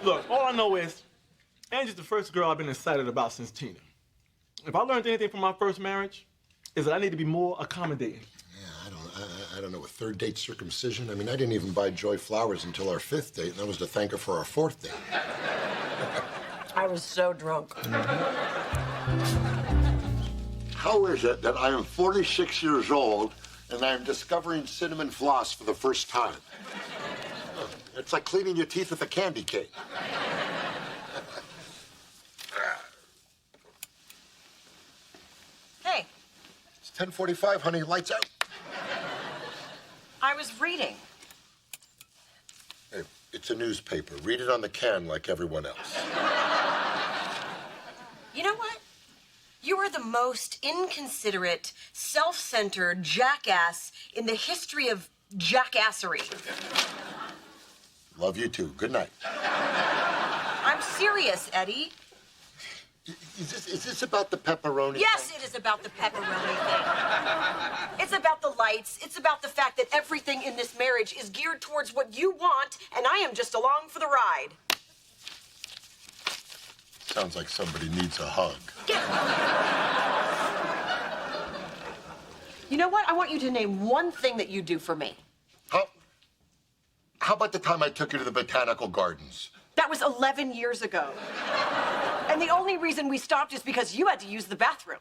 Look, all I know is Angie's the first girl I've been excited about since Tina. If I learned anything from my first marriage, is that I need to be more accommodating. I don't know, a third date circumcision? I mean, I didn't even buy Joy flowers until our 5th date, and that was to thank her for our 4th date. I was so drunk. How is it that I am 46 years old and I'm discovering cinnamon floss for the first time. It's like cleaning your teeth with a candy cane. Hey, It's 10:45, honey. Lights out. I was reading. Hey, it's a newspaper. Read it on the can like everyone else. You know what? You are the most inconsiderate, self-centered jackass in the history of jackassery. Love you too. Good night. I'm serious, Eddie. Is this about the pepperoni? Yes, it is about the pepperoni thing. It's about the lights. It's about the fact that everything in this marriage is geared towards what you want, and I am just along for the ride. Sounds like somebody needs a hug. You know what? I want you to name one thing that you do for me. How about the time I took you to the botanical gardens? That was 11 years ago. And the only reason we stopped is because you had to use the bathroom.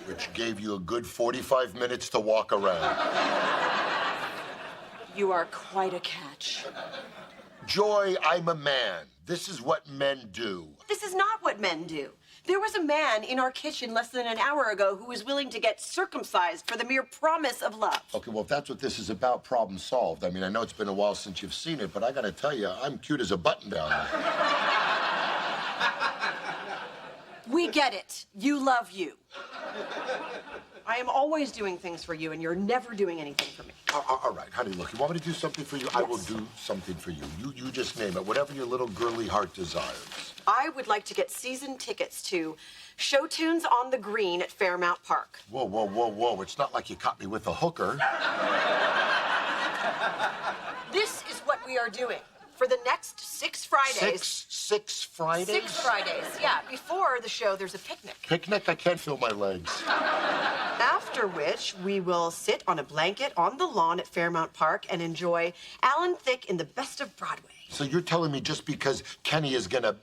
Which gave you a good 45 minutes to walk around. You are quite a catch. Joy, I'm a man. This is what men do. This is not what men do. There was a man in our kitchen less than an hour ago who was willing to get circumcised for the mere promise of love. Okay, well, if that's what this is about, problem solved. I mean, I know it's been a while since you've seen it, but I gotta tell you, I'm cute as a button down there. We get it. You love you. I am always doing things for you, and you're never doing anything for me. All right, honey, look, you want me to do something for you? Yes. I will do something for you. You just name it, whatever your little girly heart desires. I would like to get season tickets to Show Tunes on the Green at Fairmount Park. Whoa, whoa, whoa, whoa. It's not like you caught me with a hooker. This is what we are doing for the next 6 Fridays. Six Fridays? 6 Fridays, yeah. Before the show, there's a picnic. Picnic? I can't feel my legs. After which, we will sit on a blanket on the lawn at Fairmount Park and enjoy Alan Thicke in the best of Broadway. So you're telling me just because Kenny is gonna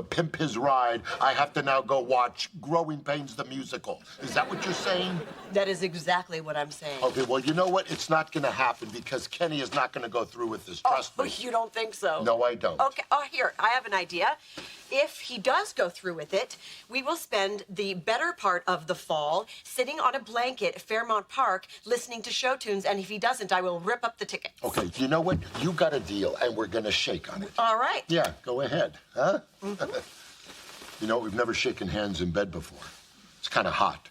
pimp his ride, I have to now go watch Growing Pains the musical? Is that what you're saying? That is exactly what I'm saying. Okay, well, you know what? It's not gonna happen because Kenny is not gonna go through with this. Trust me. You don't think so? No, I don't. Okay. Oh, here, I have an idea. If he does go through with it, we will spend the better part of the fall sitting on a blanket at Fairmount Park listening to show tunes, and if he doesn't, I will rip up the tickets. Okay, you know what? You got a deal, and we're gonna shake on it. All right. Yeah, go ahead, huh? Mm-hmm. You know, we've never shaken hands in bed before. It's kind of hot.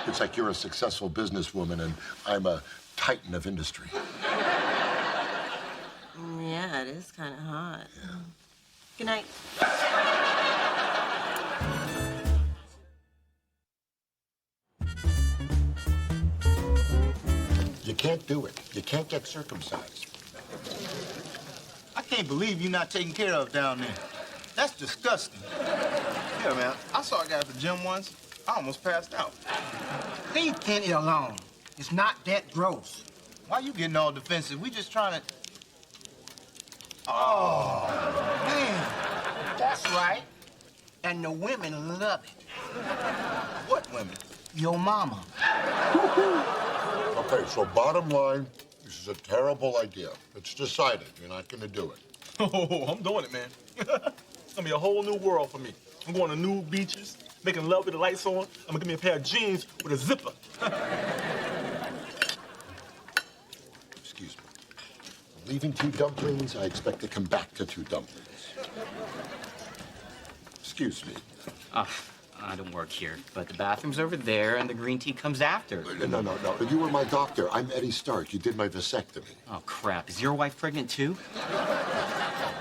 It's like you're a successful businesswoman, and I'm a titan of industry. Yeah, it is kind of hot. Yeah. Good night. You can't do it. You can't get circumcised. I can't believe you're not taken care of down there. That's disgusting. Yeah, man. I saw a guy at the gym once. I almost passed out. Leave Kenny alone. It's not that gross. Why you getting all defensive? We just trying to... Oh, man. That's right. And the women love it. What women? Your mama. Okay, so bottom line, this is a terrible idea. It's decided. You're not going to do it. Oh, I'm doing it, man. It's going to be a whole new world for me. I'm going to new beaches, making love with the lights on. I'm going to give me a pair of jeans with a zipper. Excuse me. Leaving 2 dumplings, I expect to come back to 2 dumplings. Excuse me. I don't work here, but the bathroom's over there and the green tea comes after. No. You were my doctor. I'm Eddie Stark. You did my vasectomy. Oh, crap. Is your wife pregnant, too?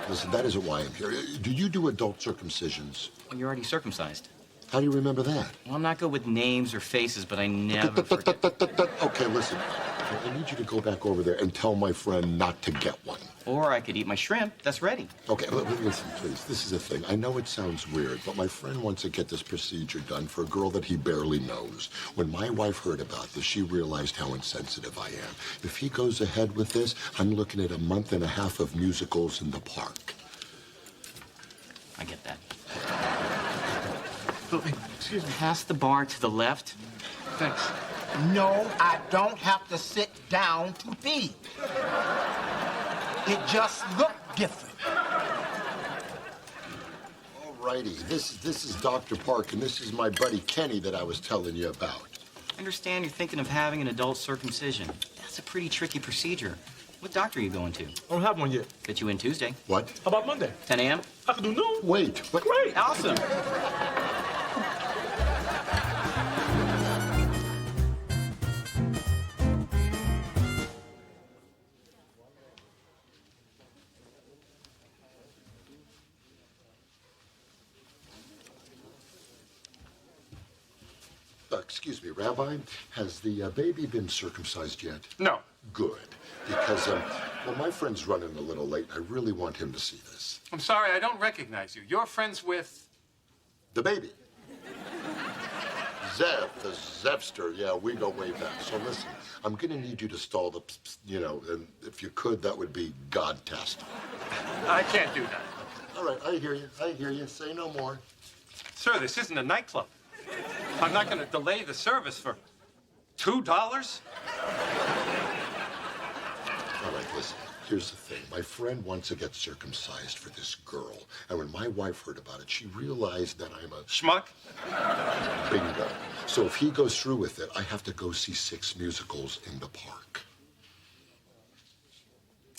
Listen, that isn't why I'm here. Do you do adult circumcisions? Well, you're already circumcised. How do you remember that? Well, I'm not good with names or faces, but I never forget. Okay, listen. I need you to go back over there and tell my friend not to get one. Or I could eat my shrimp. That's ready. Okay, listen, please. This is the thing. I know it sounds weird, but my friend wants to get this procedure done for a girl that he barely knows. When my wife heard about this, she realized how insensitive I am. If he goes ahead with this, I'm looking at a month and a half of musicals in the park. I get that. Excuse me. Pass the bar to the left. Thanks. No, I don't have to sit down to pee. It just looked different. Alrighty, this is Dr. Park, and this is my buddy Kenny that I was telling you about. I understand you're thinking of having an adult circumcision. That's a pretty tricky procedure. What doctor are you going to? I don't have one yet. Fit you in Tuesday. What? How about Monday? 10 a.m.? I can do noon. Wait, what? Great. Awesome. Excuse me, Rabbi, has the baby been circumcised yet? No. Good, because, well, my friend's running a little late. I really want him to see this. I'm sorry, I don't recognize you. You're friends with... The baby. Zev, the Zevster. Yeah, we go way back. So listen, I'm gonna need you to stall the, and if you could, that would be God-tastic. I can't do that. All right, I hear you. Say no more. Sir, this isn't a nightclub. I'm not going to delay the service for $2. All right, listen, here's the thing. My friend wants to get circumcised for this girl. And when my wife heard about it, she realized that I'm a... Schmuck? Bingo. So if he goes through with it, I have to go see 6 musicals in the park.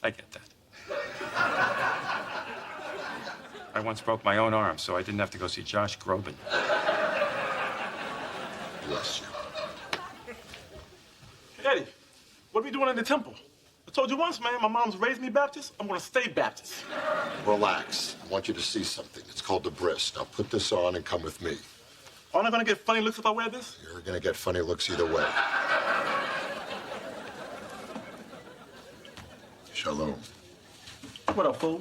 I get that. I once broke my own arm, so I didn't have to go see Josh Groban. Bless you. Hey, Eddie, what are we doing in the temple? I told you once, man, my mom's raised me Baptist. I'm gonna stay Baptist. Relax. I want you to see something. It's called the bris. Now put this on and come with me. Aren't I gonna get funny looks if I wear this? You're gonna get funny looks either way. Shalom. What up, fool?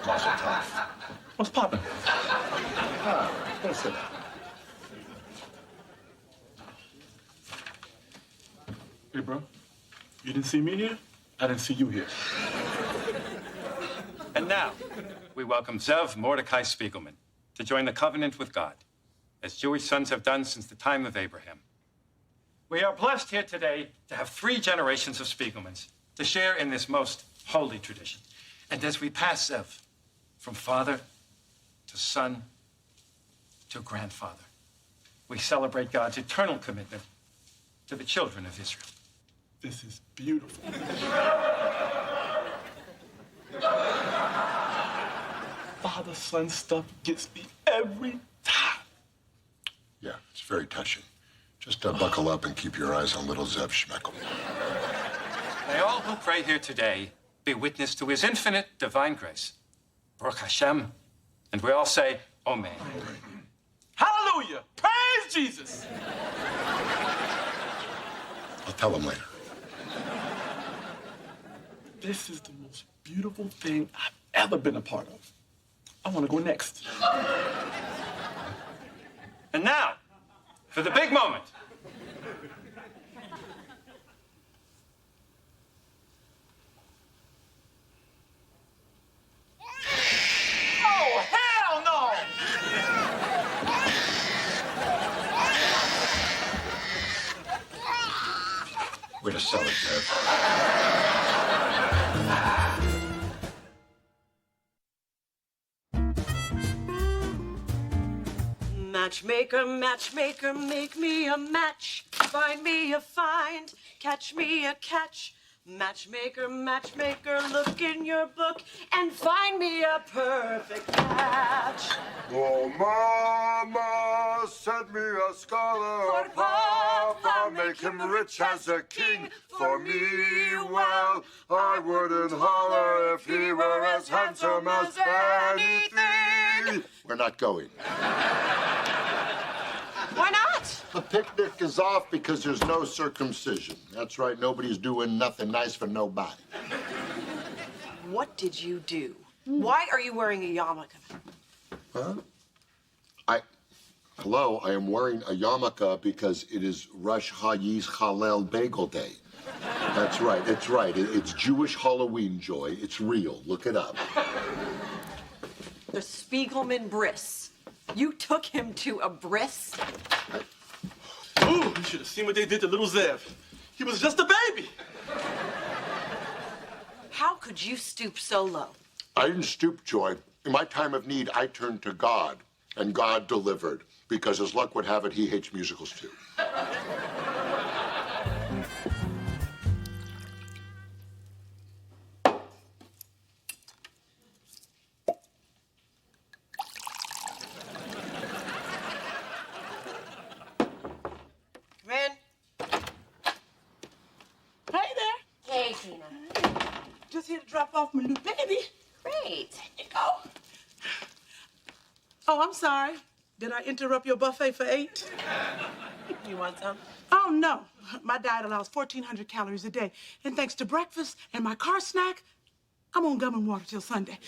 Mazel tov. What's poppin'? Don't sit down. Hey, bro. You didn't see me here? I didn't see you here. And now, we welcome Zev Mordecai Spiegelman to join the covenant with God, as Jewish sons have done since the time of Abraham. We are blessed here today to have 3 generations of Spiegelmans to share in this most holy tradition. And as we pass Zev from father to son to grandfather, we celebrate God's eternal commitment to the children of Israel. This is beautiful. Father-son stuff gets me every time. Yeah, it's very touching. Just buckle up and keep your eyes on little Zev Schmeckel. May all who pray here today be witness to his infinite divine grace. Baruch Hashem. And we all say, Amen. Hallelujah! Praise Jesus! I'll tell him later. This is the most beautiful thing I've ever been a part of. I want to go next. And now, for the big moment. Oh, hell no! Way to sell it, Zev. Matchmaker, matchmaker, make me a match. Find me a find, catch me a catch. Matchmaker, matchmaker, look in your book and find me a perfect match. Oh, Mama, send me a scholar. For Papa, make him rich as a king. For me, well, I wouldn't holler if he were as handsome as anything. We're not going. Why not? The picnic is off because there's no circumcision. That's right, nobody's doing nothing nice for nobody. What did you do? Why are you wearing a yarmulke? Huh? Hello, I am wearing a yarmulke because it is Rosh Hashanah's Hallel Bagel Day. That's right, it's right. It's Jewish Halloween, Joy. It's real. Look it up. The Spiegelman bris. You took him to a bris? Ooh, you should have seen what they did to little Zev. He was just a baby. How could you stoop so low? I didn't stoop, Joy. In my time of need, I turned to God, and God delivered. Because as luck would have it, he hates musicals too. Come in. Hey there. Hey, Tina. Just here to drop off my new baby. Great. There you go. Oh, I'm sorry. Did I interrupt your buffet for 8? You want some? Oh, no. My diet allows 1,400 calories a day. And thanks to breakfast and my car snack, I'm on gum and water till Sunday.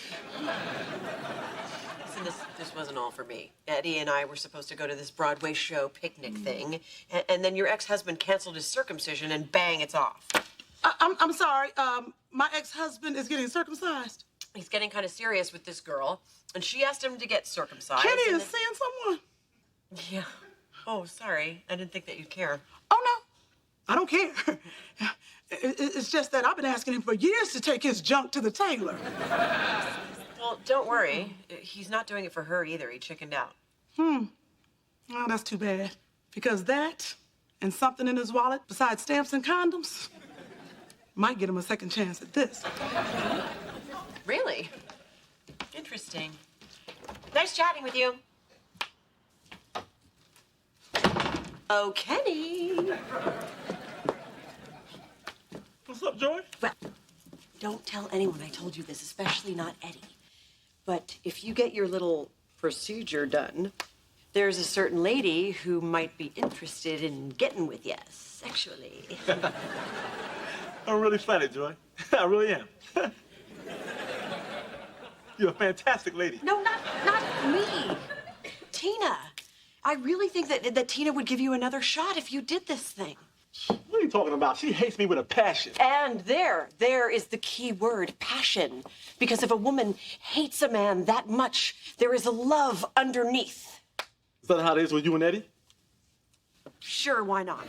Listen, this wasn't all for me. Eddie and I were supposed to go to this Broadway show picnic thing, and then your ex-husband canceled his circumcision, and bang, it's off. I'm sorry. My ex-husband is getting circumcised. He's getting kind of serious with this girl, and she asked him to get circumcised. Kenny and is seeing someone. Yeah. Oh, sorry. I didn't think that you'd care. Oh, no. I don't care. It's just that I've been asking him for years to take his junk to the tailor. Well, don't worry. He's not doing it for her either. He chickened out. Oh, that's too bad. Because that and something in his wallet besides stamps and condoms might get him a second chance at this. Really? Interesting. Nice chatting with you. Oh, Kenny. What's up, Joy? Well, don't tell anyone I told you this, especially not Eddie. But if you get your little procedure done, there's a certain lady who might be interested in getting with you sexually. I'm really flattered, Joy. I really am. You're a fantastic lady. No, not me. Tina. I really think that Tina would give you another shot if you did this thing. What are you talking about? She hates me with a passion. And there is the key word, passion. Because if a woman hates a man that much, there is a love underneath. Is that how it is with you and Eddie? Sure, why not?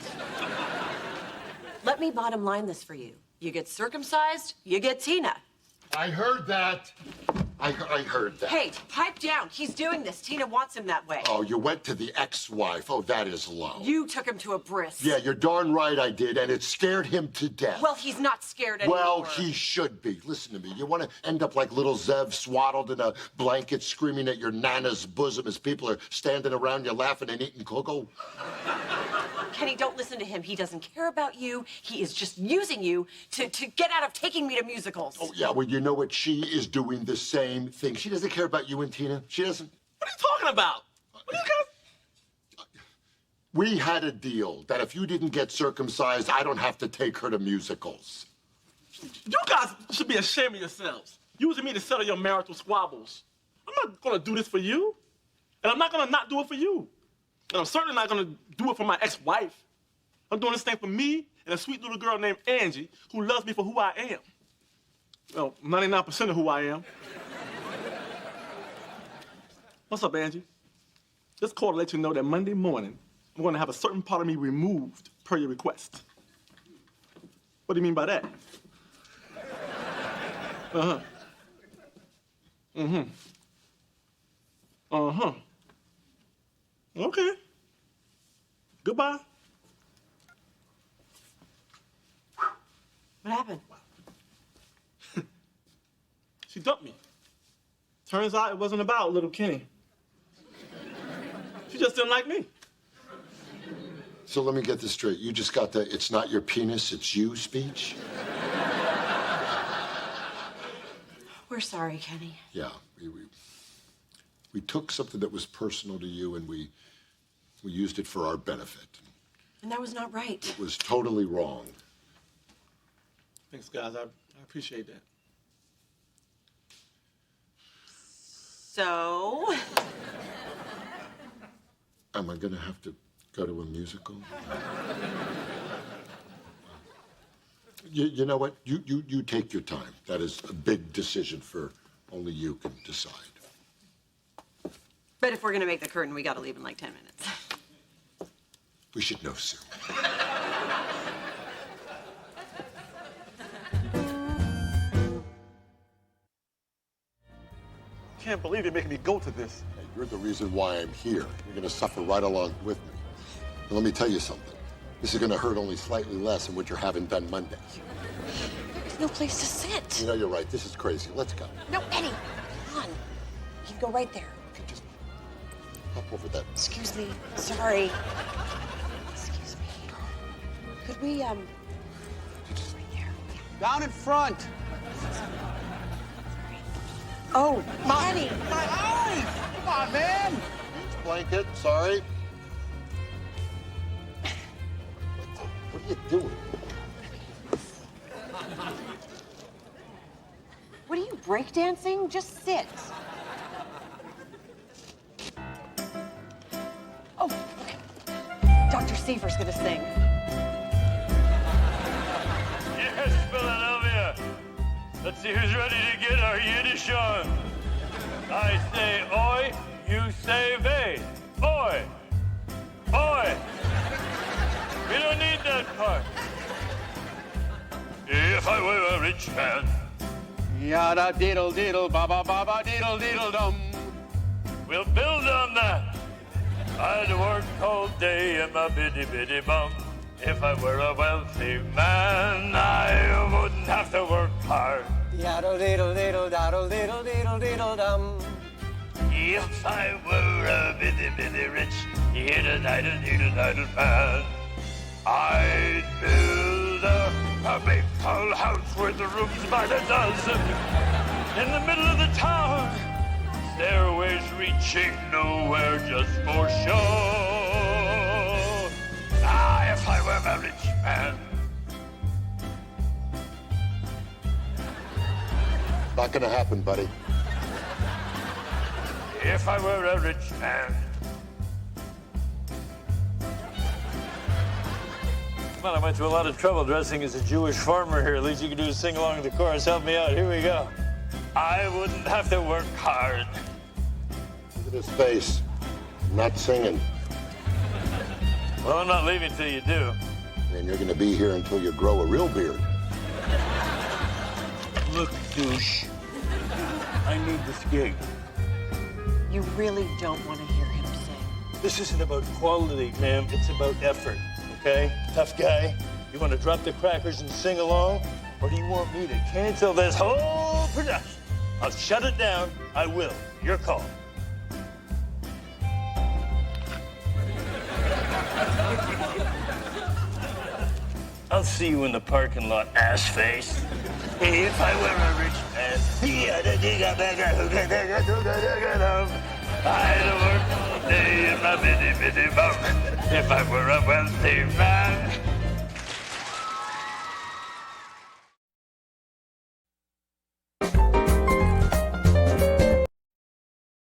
Let me bottom line this for you. You get circumcised, you get Tina. I heard that. I heard that. Hey, pipe down. He's doing this. Tina wants him that way. Oh, you went to the ex-wife. Oh, that is low. You took him to a bris. Yeah, you're darn right I did, and it scared him to death. Well, he's not scared anymore. Well, he should be. Listen to me. You want to end up like little Zev swaddled in a blanket screaming at your nana's bosom as people are standing around you laughing and eating cocoa? Kenny, don't listen to him. He doesn't care about you. He is just using you to get out of taking me to musicals. Oh, yeah, well, you know what? She is doing the same thing. She doesn't care about you and Tina. She doesn't. What are you talking about? What are you guys... We had a deal that if you didn't get circumcised, I don't have to take her to musicals. You guys should be ashamed of yourselves. Using me to settle your marital squabbles. I'm not gonna do this for you. And I'm not gonna not do it for you. And I'm certainly not gonna do it for my ex-wife. I'm doing this thing for me and a sweet little girl named Angie who loves me for who I am. Well, 99% of who I am. What's up, Angie? Just called to let you know that Monday morning, I'm gonna have a certain part of me removed per your request. What do you mean by that? Uh-huh. Mm-hmm. Uh-huh. Okay. Goodbye. What happened? She dumped me. Turns out it wasn't about little Kenny. She just didn't like me. So let me get this straight. You just got the "it's not your penis, it's you" speech? We're sorry, Kenny. Yeah, we took something that was personal to you and we used it for our benefit. And that was not right. It was totally wrong. Thanks, guys. I appreciate that. So? Am I going to have to go to a musical? You know what? You take your time. That is a big decision for only you can decide. But if we're gonna make the curtain, we gotta leave in like 10 minutes. We should know soon. Can't believe you're making me go to this. Hey, you're the reason why I'm here. You're gonna suffer right along with me. And let me tell you something. This is gonna hurt only slightly less than what you're having done Monday. There's no place to sit. You know, you're right. This is crazy. Let's go. No, Eddie, come on. You can go right there. Hop over that. Excuse me. Sorry. Excuse me. Could we, Right there. Down in front. Oh, My eyes! Come on, man! Beach blanket, sorry. What are you doing? What are you, breakdancing? Just sit. Oh, okay. Dr. Seaver's gonna sing. Yes, Philadelphia. Let's see who's ready to get our Yiddish on. I say oi, you say vey. Oi. Oi. We don't need that part. If I were a rich man. Yada diddle diddle ba ba ba ba diddle diddle dum. We'll build on that. I'd work all day in my bitty bitty bum. If I were a wealthy man, I wouldn't have to work hard. Yaddle diddle diddle daddle diddle diddle diddle dum. If I were a bitty bitty rich, diddle diddle diddle diddle man, I'd build a big tall house with the rooms by the dozen in the middle of the town. Stairways reaching nowhere just for show. Ah, if I were a rich man. Not gonna happen, buddy. If I were a rich man. Well, I went to a lot of trouble dressing as a Jewish farmer here. At least you can do is sing along to the chorus. Help me out. Here we go. I wouldn't have to work hard. Look at his face. I'm not singing. Well, I'm not leaving till you do. And you're gonna be here until you grow a real beard. Look, douche. I need this gig. You really don't want to hear him sing. This isn't about quality, ma'am. It's about effort, okay? Tough guy. You want to drop the crackers and sing along? Or do you want me to cancel this whole production? I'll shut it down. I will. Your call. I'll see you in the parking lot, ass face. If I were a rich man, I'd work all day in my bitty bitty bum. If I were a wealthy man,